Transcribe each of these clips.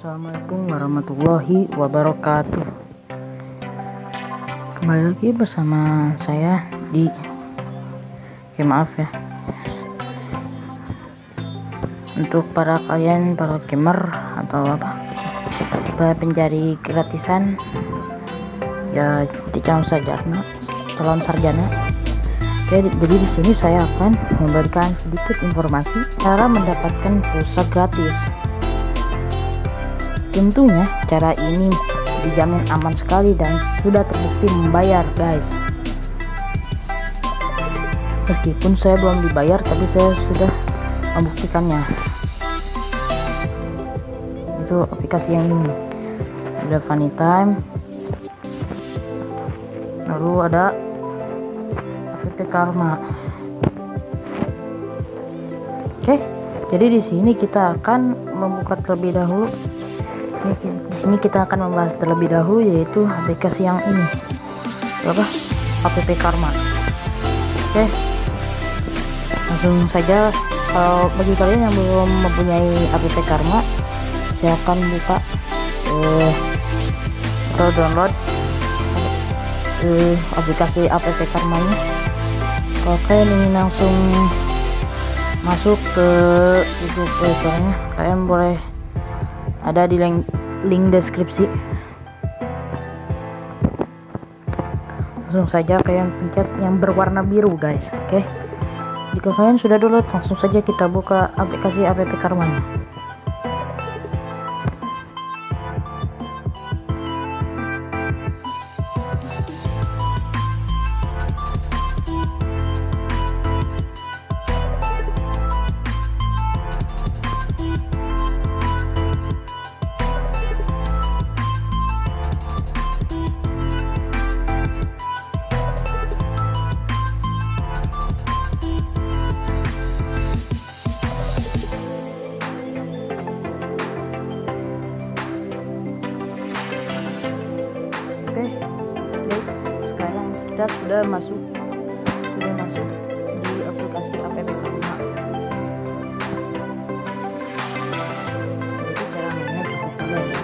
Assalamualaikum warahmatullahi wabarakatuh. Kembali lagi bersama saya di maaf ya, untuk para gamer atau para pencari gratisan ya, di calon sarjana. Oke, jadi di sini saya akan memberikan sedikit informasi cara mendapatkan pulsa gratis. Tentunya cara ini dijamin aman sekali dan sudah terbukti membayar, guys. Meskipun saya belum dibayar, tapi saya sudah membuktikannya. Itu aplikasi yang ini. Ada Funny Time, lalu ada app Karma. Oke, jadi di sini kita akan membuka terlebih dahulu. Di sini kita akan membahas terlebih dahulu, yaitu aplikasi yang ini, app Karma. Oke, langsung saja. Kalau bagi kalian yang belum mempunyai app Karma, saya akan buka atau download aplikasi app Karma ini. Kalau kalian ingin langsung masuk ke Google Play Store-nya, kalian boleh ada di link deskripsi. Langsung saja kalian pencet yang berwarna biru, guys. Oke, jika kalian sudah download, langsung saja kita buka aplikasi app Karma-nya. Sekarang kita sudah masuk di aplikasi app Karma. Jadi cara mainnya cukup mudah ya.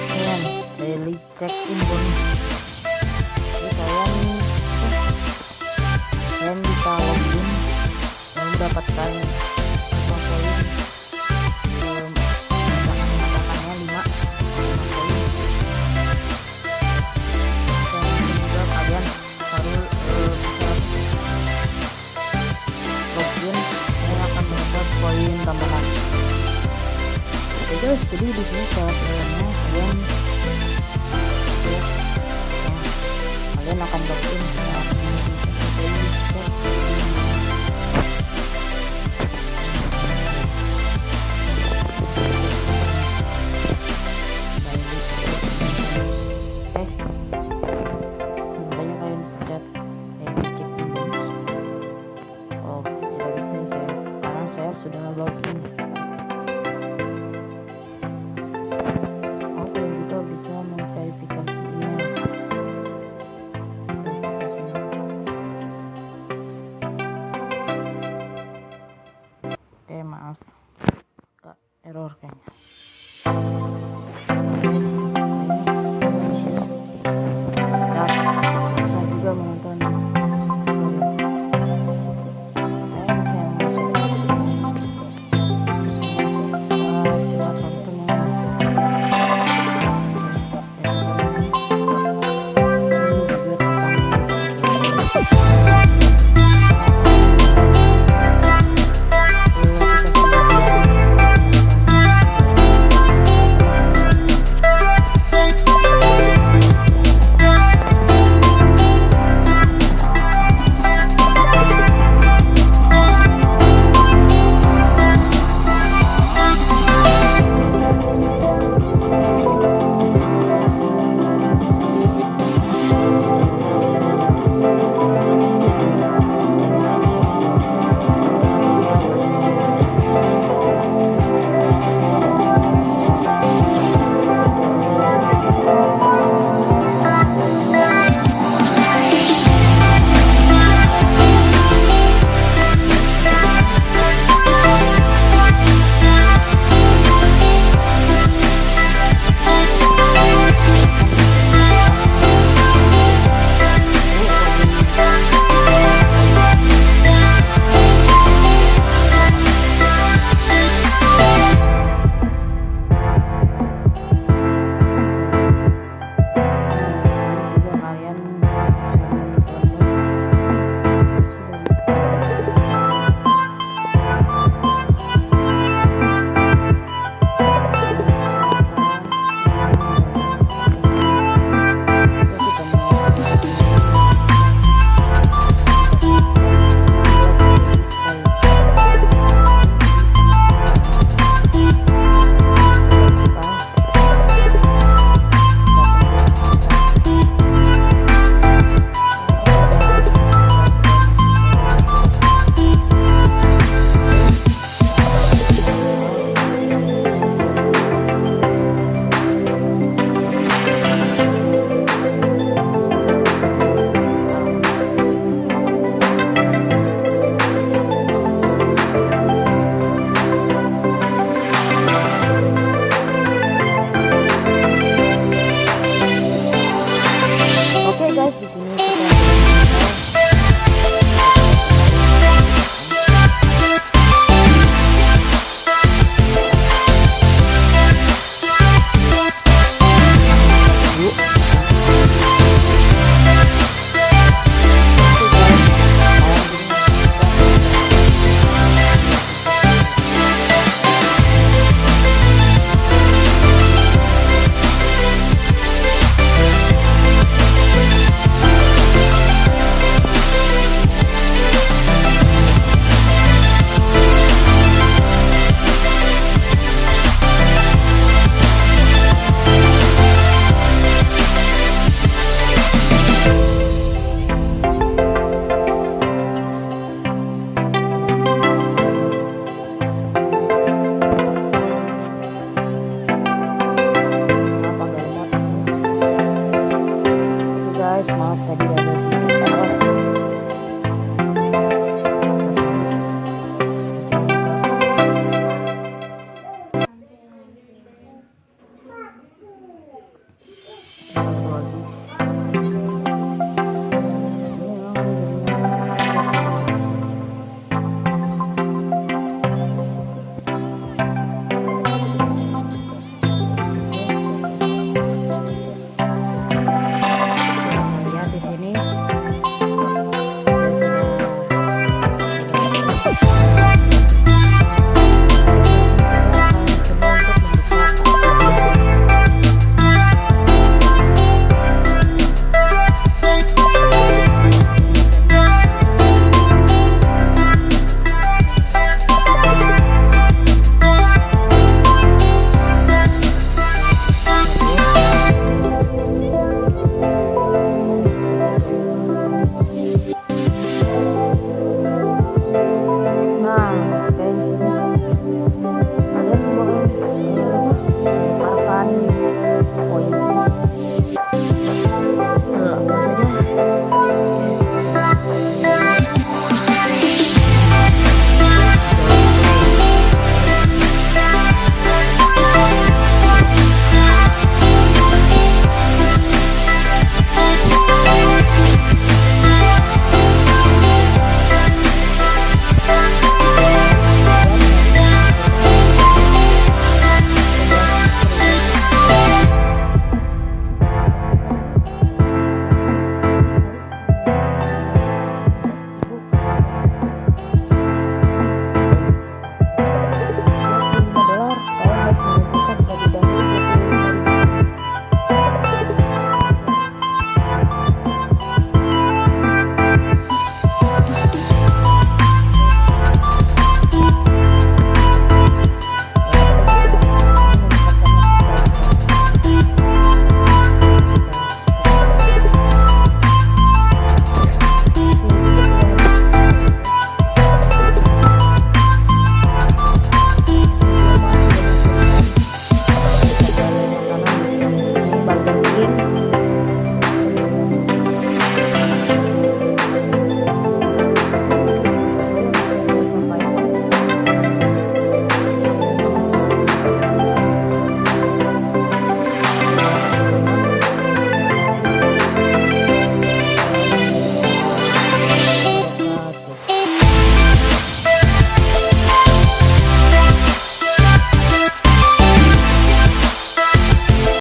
Kalian daily check in bonus. Jadi kalian bisa login dan mendapatkan poin. Poin tambahan. Oke guys, jadi di sini caranya kalian akan login sudah login. Kalian juga bisa memverifikasinya. Oke, maaf, error kayaknya.